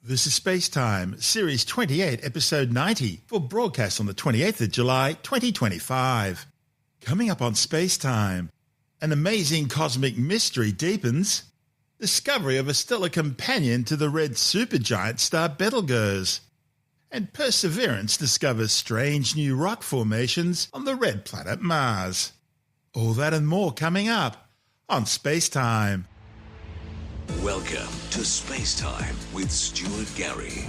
This is SpaceTime, Series 28, Episode 90, for broadcast on the 28th of July, 2025. Coming up on SpaceTime, an amazing cosmic mystery deepens, discovery of a stellar companion to the red supergiant star Betelgeuse, and Perseverance discovers strange new rock formations on the red planet Mars. All that and more coming up on SpaceTime. Welcome to SpaceTime with Stuart Gary.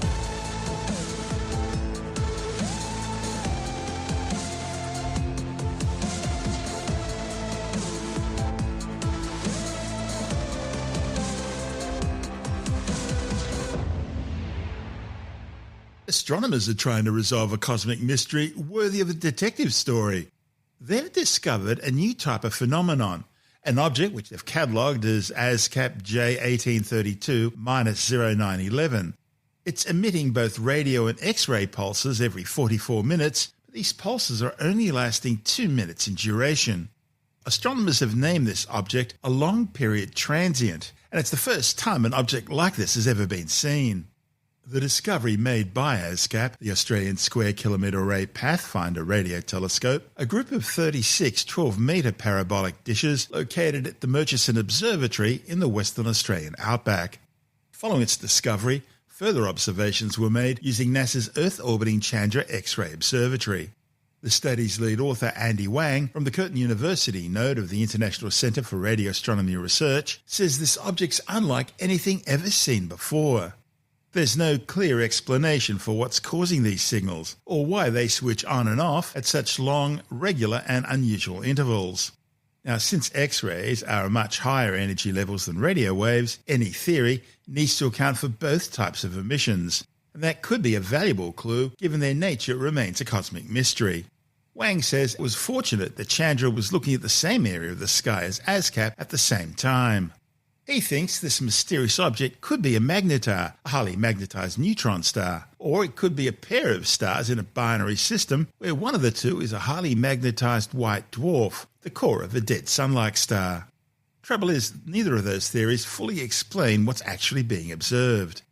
Astronomers are trying to resolve a cosmic mystery worthy of a detective story. They've discovered a new type of phenomenon, an object which they've catalogued as ASCAP J1832-0911. It's emitting both radio and X-ray pulses every 44 minutes, but these pulses are only lasting 2 minutes in duration. Astronomers have named this object a Long Period Transient, and it's the first time an object like this has ever been seen. The discovery made by ASCAP, the Australian Square Kilometre Array Pathfinder radio telescope, a group of 36 12-metre parabolic dishes located at the Murchison Observatory in the Western Australian outback. Following its discovery, further observations were made using NASA's Earth-orbiting Chandra X-ray Observatory. The study's lead author, Andy Wang, from the Curtin University node of the International Centre for Radio Astronomy Research, says this object's unlike anything ever seen before. There's no clear explanation for what's causing these signals, or why they switch on and off at such long, regular and unusual intervals. Now, since X-rays are much higher energy levels than radio waves, any theory needs to account for both types of emissions, and that could be a valuable clue given their nature remains a cosmic mystery. Wang says it was fortunate that Chandra was looking at the same area of the sky as ASCAP at the same time. He thinks this mysterious object could be a Magnetar, a highly magnetized neutron star, or it could be a pair of stars in a binary system where one of the two is a highly magnetized white dwarf, the core of a dead sun-like star. Trouble is, neither of those theories fully explain what's actually being observed.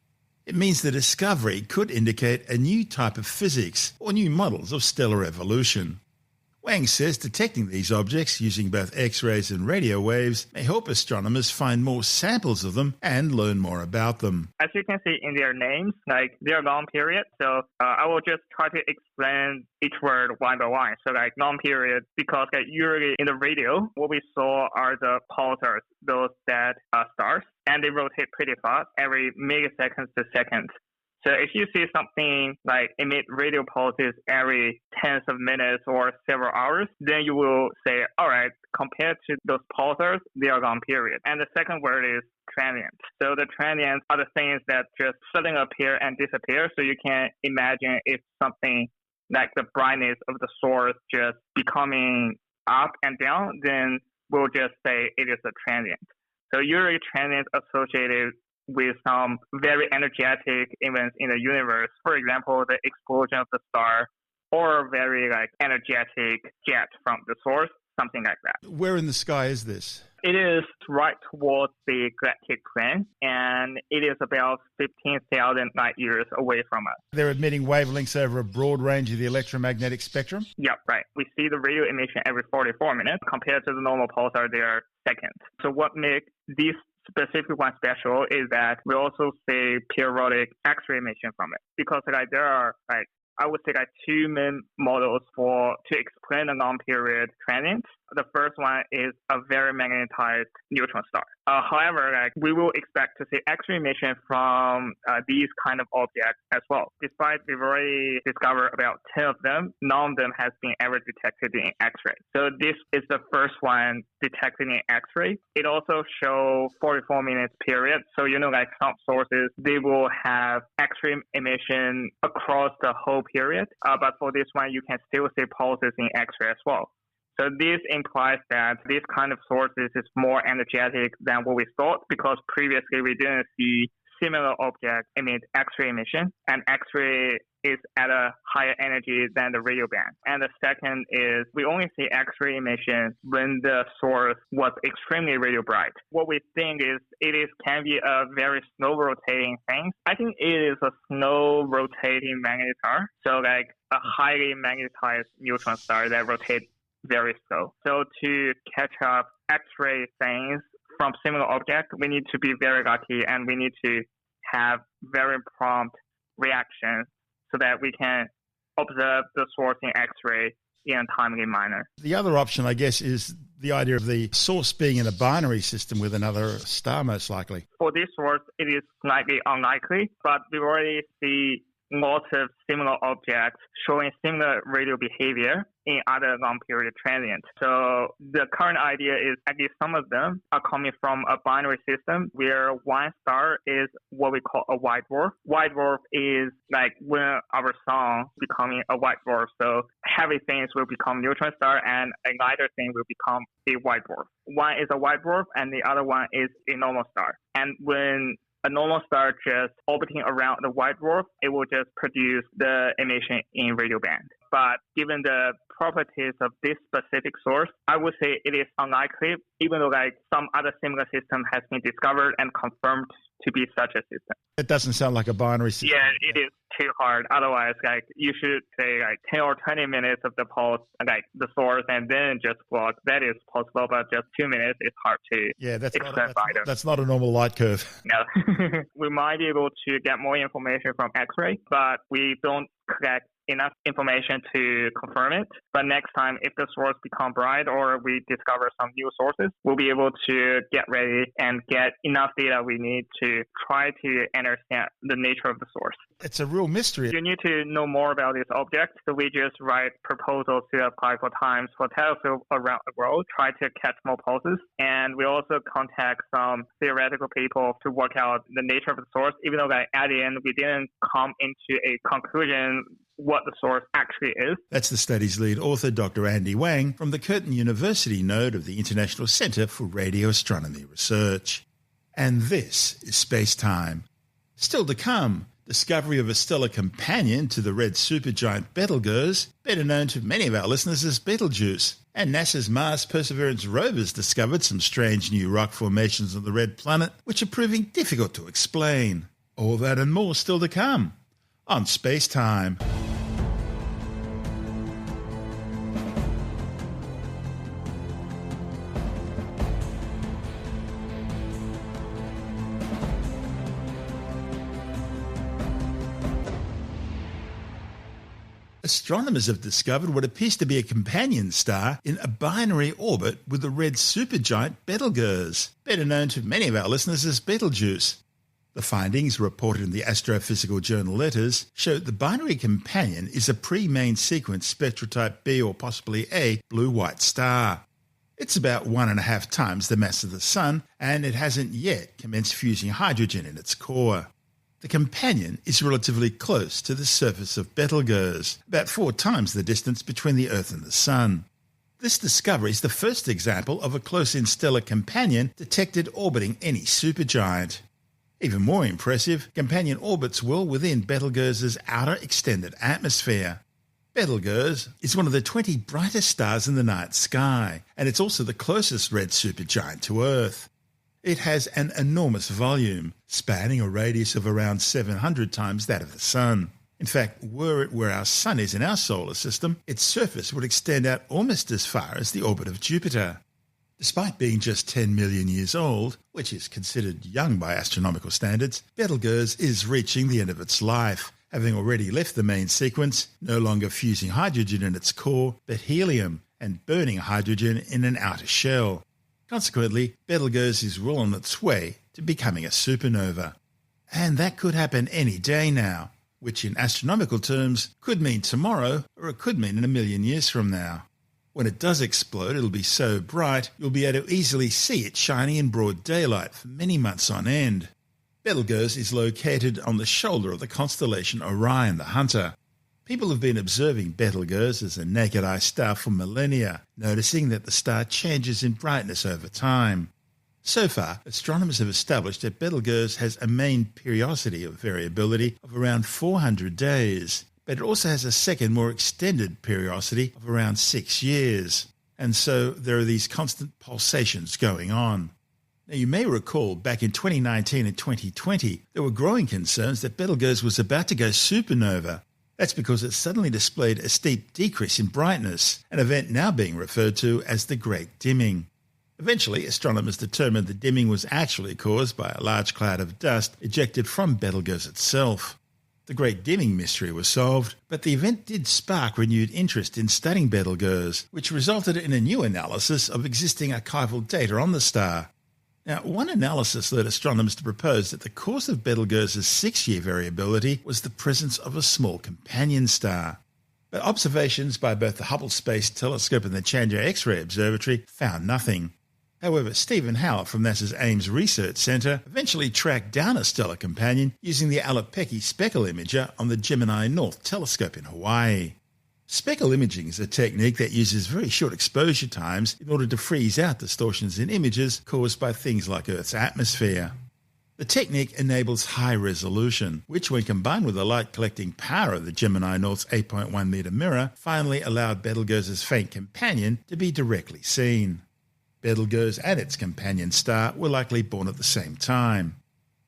It means the discovery could indicate a new type of physics or new models of stellar evolution. Wang says detecting these objects using both X-rays and radio waves may help astronomers find more samples of them and learn more about them. As you can see in their names, they're long period. So I will just try to explain each word one by one. So long period, because usually in the radio, what we saw are the pulsars, those dead stars, and they rotate pretty fast, every milliseconds to seconds. So if you see something like emit radio pulses every tens of minutes or several hours, then you will say, all right, compared to those pulsars, they are long period. And the second word is transient. So the transients are the things that just suddenly appear and disappear. So you can imagine if something like the brightness of the source just becoming up and down, then we'll just say it is a transient. So usually transients associated with some very energetic events in the universe. For example, the explosion of the star or very energetic jet from the source, something like that. Where in the sky is this? It is right towards the galactic plane, and it is about 15,000 light years away from us. They're emitting wavelengths over a broad range of the electromagnetic spectrum? Yeah, right. We see the radio emission every 44 minutes. Compared to the normal pulsar, they are seconds. So what makes these specific one special is that we also see periodic X-ray emission from it, because there are I would say two main models to explain a long period transient. The first one is a very magnetized neutron star. However, we will expect to see X-ray emission from these kind of objects as well. Despite we've already discovered about 10 of them, none of them has been ever detected in X-ray. So this is the first one detected in X-ray. It also shows 44 minutes period. So some sources, they will have X-ray emission across the whole period. But for this one, you can still see pulses in X-ray as well. So this implies that this kind of sources is more energetic than what we thought, because previously we didn't see similar objects emit X-ray emission, and X-ray is at a higher energy than the radio band. And the second is we only see X-ray emission when the source was extremely radio bright. What we think is can be a very slow rotating thing. I think it is a slow rotating magnetar, so like a highly magnetized neutron star that rotates very slow. So to catch up X-ray things from similar objects, we need to be very lucky and we need to have very prompt reactions so that we can observe the source in X-ray in a timely manner. The other option, I guess, is the idea of the source being in a binary system with another star, most likely. For this source, it is slightly unlikely, but we already see lots of similar objects showing similar radio behavior in other long period transients. So the current idea is at least some of them are coming from a binary system where one star is what we call a white dwarf. White dwarf is like when our sun becoming a white dwarf. So heavy things will become neutron star and a lighter thing will become a white dwarf. One is a white dwarf and the other one is a normal star. And when a normal star just orbiting around the white dwarf, it will just produce the emission in radio band. But given the properties of this specific source, I would say it is unlikely, even though like some other similar system has been discovered and confirmed to be such a system. It doesn't sound like a binary system. Yeah, it is too hard. Otherwise, like you should say like 10 or 20 minutes of the pulse, like the source, and then just plot. That is possible, but just 2 minutes is hard to that's not a normal light curve. No. We might be able to get more information from X-ray, but we don't collect enough information to confirm it. But next time, if the source become bright or we discover some new sources, we'll be able to get ready and get enough data we need to try to understand the nature of the source. It's a real mystery. You need to know more about this object, so we just write proposals to apply for times for telescope around the world, try to catch more pulses, and we also contact some theoretical people to work out the nature of the source, even though that at the end we didn't come into a conclusion what the source actually is. That's the study's lead author, Dr. Andy Wang, from the Curtin University node of the International Centre for Radio Astronomy Research. And this is SpaceTime. Still to come, discovery of a stellar companion to the red supergiant Betelgeuse, better known to many of our listeners as Betelgeuse. And NASA's Mars Perseverance Rovers discovered some strange new rock formations on the red planet, which are proving difficult to explain. All that and more still to come on SpaceTime. Astronomers have discovered what appears to be a companion star in a binary orbit with the red supergiant Betelgeuse, better known to many of our listeners as Betelgeuse. The findings, reported in the astrophysical journal Letters, show the binary companion is a pre-main sequence spectral type B or possibly A blue-white star. It's about 1.5 times the mass of the Sun, and it hasn't yet commenced fusing hydrogen in its core. The companion is relatively close to the surface of Betelgeuse, about 4 times the distance between the Earth and the Sun. This discovery is the first example of a close-in stellar companion detected orbiting any supergiant. Even more impressive, companion orbits well within Betelgeuse's outer extended atmosphere. Betelgeuse is one of the 20 brightest stars in the night sky, and it's also the closest red supergiant to Earth. It has an enormous volume, spanning a radius of around 700 times that of the Sun. In fact, were it where our Sun is in our solar system, its surface would extend out almost as far as the orbit of Jupiter. Despite being just 10 million years old, which is considered young by astronomical standards, Betelgeuse is reaching the end of its life, having already left the main sequence, no longer fusing hydrogen in its core, but helium, and burning hydrogen in an outer shell. Consequently, Betelgeuse is well on its way to becoming a supernova. And that could happen any day now, which in astronomical terms could mean tomorrow, or it could mean in 1 million years from now. When it does explode, it'll be so bright you'll be able to easily see it shining in broad daylight for many months on end. Betelgeuse is located on the shoulder of the constellation Orion the Hunter. People have been observing Betelgeuse as a naked-eye star for millennia, noticing that the star changes in brightness over time. So far, astronomers have established that Betelgeuse has a main periodicity of variability of around 400 days, but it also has a second, more extended periodicity of around 6 years. And so there are these constant pulsations going on. Now, you may recall back in 2019 and 2020, there were growing concerns that Betelgeuse was about to go supernova. That's because it suddenly displayed a steep decrease in brightness, an event now being referred to as the Great Dimming. Eventually, astronomers determined the dimming was actually caused by a large cloud of dust ejected from Betelgeuse itself. The Great Dimming mystery was solved, but the event did spark renewed interest in studying Betelgeuse, which resulted in a new analysis of existing archival data on the star. Now, one analysis led astronomers to propose that the cause of Betelgeuse's 6-year variability was the presence of a small companion star. But observations by both the Hubble Space Telescope and the Chandra X-ray Observatory found nothing. However, Stephen Howell from NASA's Ames Research Center eventually tracked down a stellar companion using the Alipeki speckle imager on the Gemini North Telescope in Hawaii. Speckle imaging is a technique that uses very short exposure times in order to freeze out distortions in images caused by things like Earth's atmosphere. The technique enables high resolution, which when combined with the light-collecting power of the Gemini North's 8.1-meter mirror, finally allowed Betelgeuse's faint companion to be directly seen. Betelgeuse and its companion star were likely born at the same time.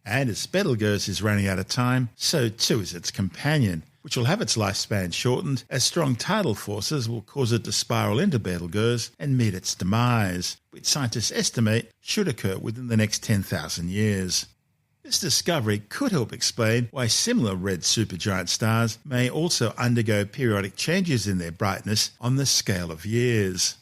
And as Betelgeuse is running out of time, so too is its companion, which will have its lifespan shortened as strong tidal forces will cause it to spiral into Betelgeuse and meet its demise, which scientists estimate should occur within the next 10,000 years. This discovery could help explain why similar red supergiant stars may also undergo periodic changes in their brightness on the scale of years.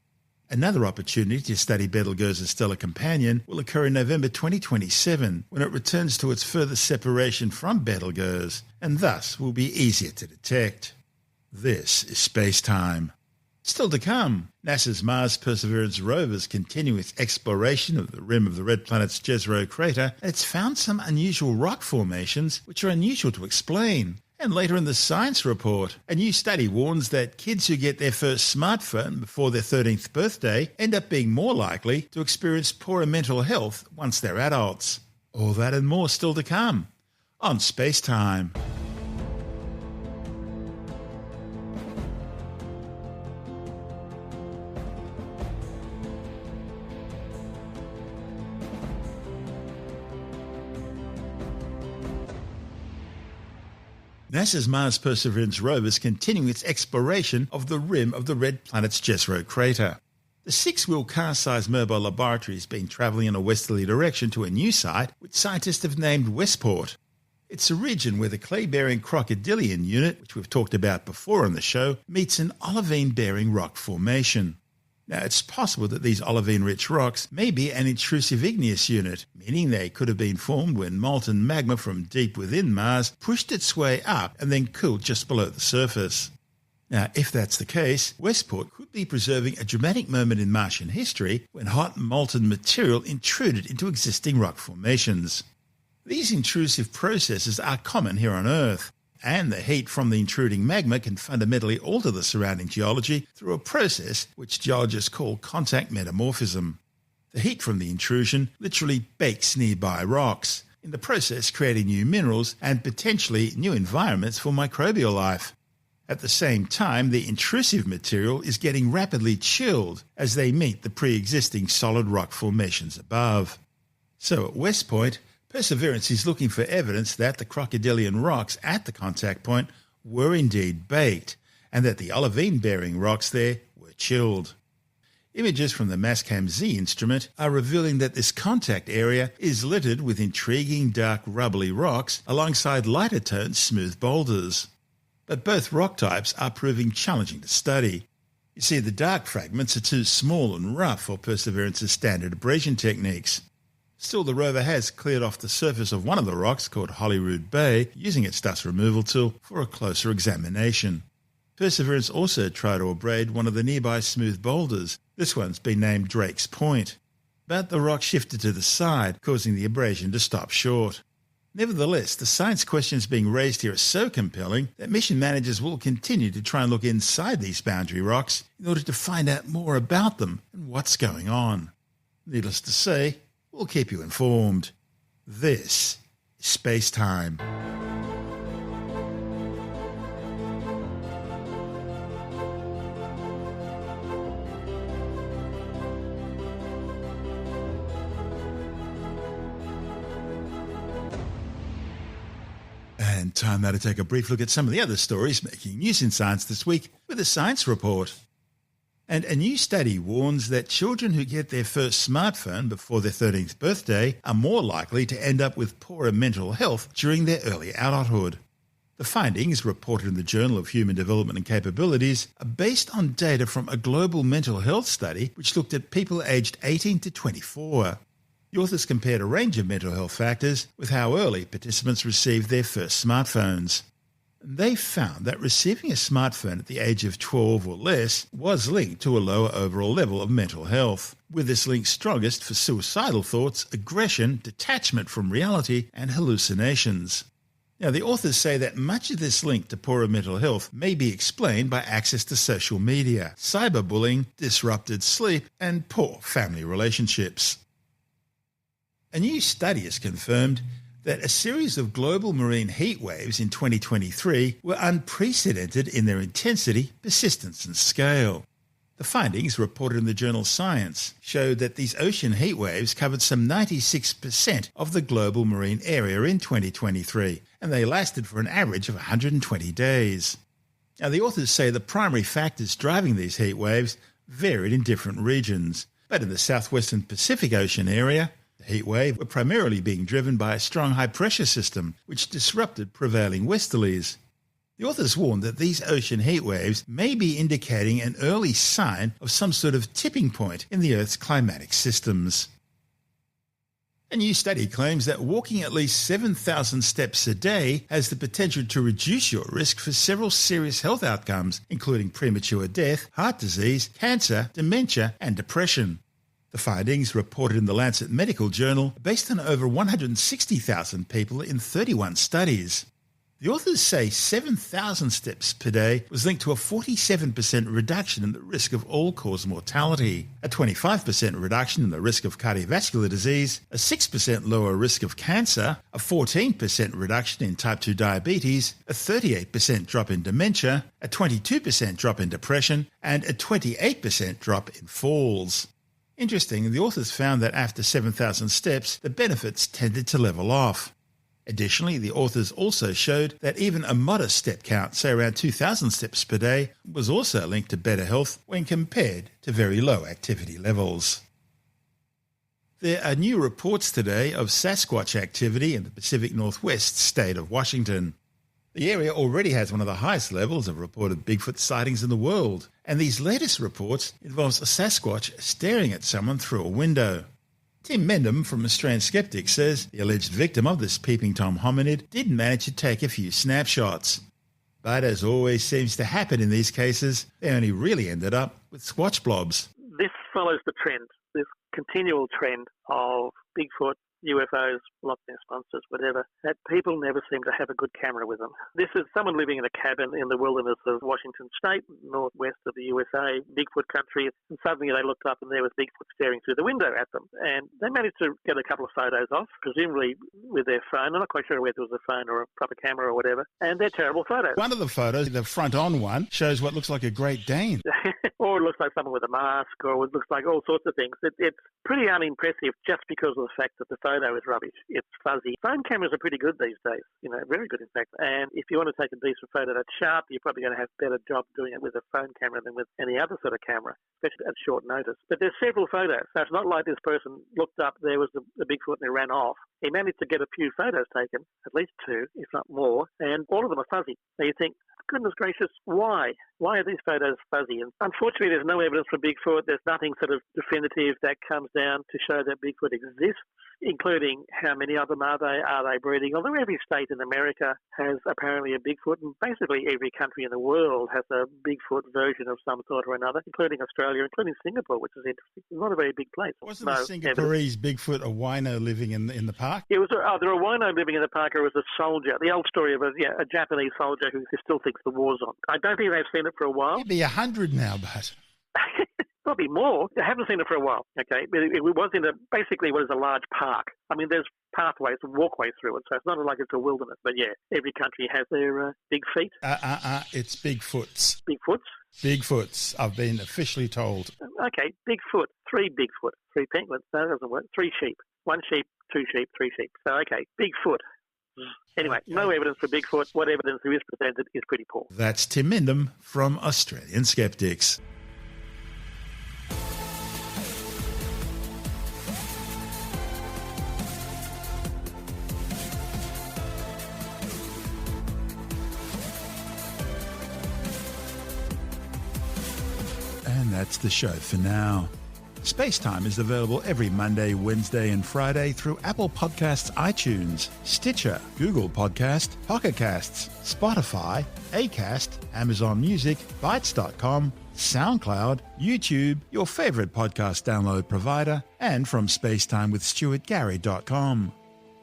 Another opportunity to study Betelgeuse's stellar companion will occur in November 2027, when it returns to its further separation from Betelgeuse, and thus will be easier to detect. This is SpaceTime. Still to come, NASA's Mars Perseverance Rovers continue its exploration of the rim of the red planet's Jetro Crater, and it's found some unusual rock formations which are unusual to explain. And later in the science report, a new study warns that kids who get their first smartphone before their 13th birthday end up being more likely to experience poorer mental health once they're adults. All that and more still to come on SpaceTime. NASA's Mars Perseverance Rover is continuing its exploration of the rim of the red planet's Jetro Crater. The 6-wheel car-sized mobile laboratory has been travelling in a westerly direction to a new site which scientists have named Westport. It's a region where the clay-bearing crocodilian unit, which we've talked about before on the show, meets an olivine-bearing rock formation. Now, it's possible that these olivine-rich rocks may be an intrusive igneous unit, meaning they could have been formed when molten magma from deep within Mars pushed its way up and then cooled just below the surface. Now, if that's the case, Westport could be preserving a dramatic moment in Martian history when hot molten material intruded into existing rock formations. These intrusive processes are common here on Earth, and the heat from the intruding magma can fundamentally alter the surrounding geology through a process which geologists call contact metamorphism. The heat from the intrusion literally bakes nearby rocks, in the process creating new minerals and potentially new environments for microbial life. At the same time, the intrusive material is getting rapidly chilled as they meet the pre-existing solid rock formations above. So at West Point, Perseverance is looking for evidence that the crocodilian rocks at the contact point were indeed baked, and that the olivine-bearing rocks there were chilled. Images from the Mastcam-Z instrument are revealing that this contact area is littered with intriguing dark rubbly rocks alongside lighter-toned smooth boulders. But both rock types are proving challenging to study. You see, the dark fragments are too small and rough for Perseverance's standard abrasion techniques. Still, the rover has cleared off the surface of one of the rocks, called Holyrood Bay, using its dust removal tool for a closer examination. Perseverance also tried to abrade one of the nearby smooth boulders. This one's been named Drake's Point. But the rock shifted to the side, causing the abrasion to stop short. Nevertheless, the science questions being raised here are so compelling that mission managers will continue to try and look inside these boundary rocks in order to find out more about them and what's going on. Needless to say, We'll keep you informed. This is SpaceTime. And time now to take a brief look at some of the other stories making news in science this week with a science report. And a new study warns that children who get their first smartphone before their 13th birthday are more likely to end up with poorer mental health during their early adulthood. The findings, reported in the Journal of Human Development and Capabilities, are based on data from a global mental health study which looked at people aged 18 to 24. The authors compared a range of mental health factors with how early participants received their first smartphones. They found that receiving a smartphone at the age of 12 or less was linked to a lower overall level of mental health, with this link strongest for suicidal thoughts, aggression, detachment from reality, and hallucinations. Now, the authors say that much of this link to poorer mental health may be explained by access to social media, cyberbullying, disrupted sleep, and poor family relationships. A new study has confirmed that a series of global marine heat waves in 2023 were unprecedented in their intensity, persistence and scale. The findings, reported in the journal Science, showed that these ocean heat waves covered some 96% of the global marine area in 2023, and they lasted for an average of 120 days. Now, the authors say the primary factors driving these heat waves varied in different regions, but in the southwestern Pacific Ocean area, the heat wave were primarily being driven by a strong high-pressure system, which disrupted prevailing westerlies. The authors warned that these ocean heat waves may be indicating an early sign of some sort of tipping point in the Earth's climatic systems. A new study claims that walking at least 7,000 steps a day has the potential to reduce your risk for several serious health outcomes, including premature death, heart disease, cancer, dementia, and depression. The findings, reported in the Lancet Medical Journal, are based on over 160,000 people in 31 studies. The authors say 7,000 steps per day was linked to a 47% reduction in the risk of all-cause mortality, a 25% reduction in the risk of cardiovascular disease, a 6% lower risk of cancer, a 14% reduction in type 2 diabetes, a 38% drop in dementia, a 22% drop in depression, and a 28% drop in falls. Interesting, the authors found that after 7,000 steps, the benefits tended to level off. Additionally, the authors also showed that even a modest step count, say around 2,000 steps per day, was also linked to better health when compared to very low activity levels. There are new reports today of Sasquatch activity in the Pacific Northwest state of Washington. The area already has one of the highest levels of reported Bigfoot sightings in the world, and these latest reports involves a Sasquatch staring at someone through a window. Tim Mendham from Australian Skeptics says the alleged victim of this peeping Tom hominid did manage to take a few snapshots. But as always seems to happen in these cases, they only really ended up with squatch blobs. This follows the trend, this continual trend of Bigfoot, UFOs, Loch Ness monsters, whatever, that people never seem to have a good camera with them. This is someone living in a cabin in the wilderness of Washington State, northwest of the USA, Bigfoot country, and suddenly they looked up and there was Bigfoot staring through the window at them. And they managed to get a couple of photos off, presumably with their phone. I'm not quite sure whether it was a phone or a proper camera or whatever. And they're terrible photos. One of the photos, the front-on one, shows what looks like a Great Dane. Or it looks like someone with a mask, or it looks like all sorts of things. It's pretty unimpressive just because of the fact that the photo is rubbish. It's fuzzy. Phone cameras are pretty good these days, very good in fact. And if you want to take a decent photo that's sharp, you're probably going to have a better job doing it with a phone camera than with any other sort of camera, especially at short notice. But there's several photos. So it's not like this person looked up, there was the Bigfoot and he ran off. He managed to get a few photos taken, at least two, if not more, and all of them are fuzzy. So you think, goodness gracious, why? Why are these photos fuzzy? And unfortunately, there's no evidence for Bigfoot. There's nothing sort of definitive that comes down to show that Bigfoot exists, including how many of them are they breeding? Although every state in America has apparently a Bigfoot, and basically every country in the world has a Bigfoot version of some sort or another, including Australia, including Singapore, which is interesting. It's not a very big place. Wasn't the Singaporeese Bigfoot a wino living in the park? It was there a wino living in the park, or was a soldier. The old story of a Japanese soldier who still thinks the war's on. I don't think they've seen it for a while. He'd be 100 now, but... Probably more. I haven't seen it for a while, okay? But it was in basically what is a large park. I mean, there's pathways and walkways through it, so it's not like it's a wilderness. But yeah, every country has their big feet. It's Bigfoots. Bigfoots? Bigfoots, I've been officially told. Okay, Bigfoot, 3 Bigfoot, 3 penguins. No, that doesn't work. 3 sheep. 1 sheep, 2 sheep, 3 sheep. So, okay, Bigfoot. Anyway, no evidence for Bigfoot. What evidence there is presented is pretty poor. That's Tim Mindham from Australian Skeptics. And that's the show for now. SpaceTime is available every Monday, Wednesday and Friday through Apple Podcasts, iTunes, Stitcher, Google Podcast, Pocket Casts, Spotify, Acast, Amazon Music, Bytes.com, SoundCloud, YouTube, your favourite podcast download provider, and from spacetimewithstuartgary.com.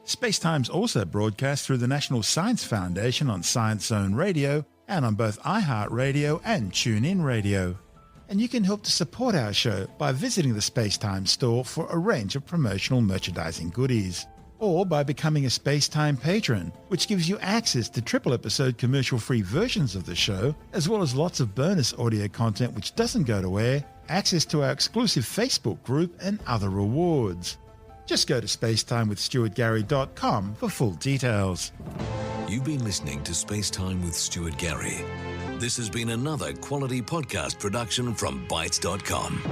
SpaceTime's also broadcast through the National Science Foundation on Science Zone Radio and on both iHeartRadio and TuneIn Radio. And you can help to support our show by visiting the SpaceTime store for a range of promotional merchandising goodies, or by becoming a SpaceTime patron, which gives you access to triple-episode commercial-free versions of the show, as well as lots of bonus audio content which doesn't go to air, access to our exclusive Facebook group, and other rewards. Just go to spacetimewithstuartgary.com for full details. You've been listening to SpaceTime with Stuart Gary. This has been another quality podcast production from Bytes.com.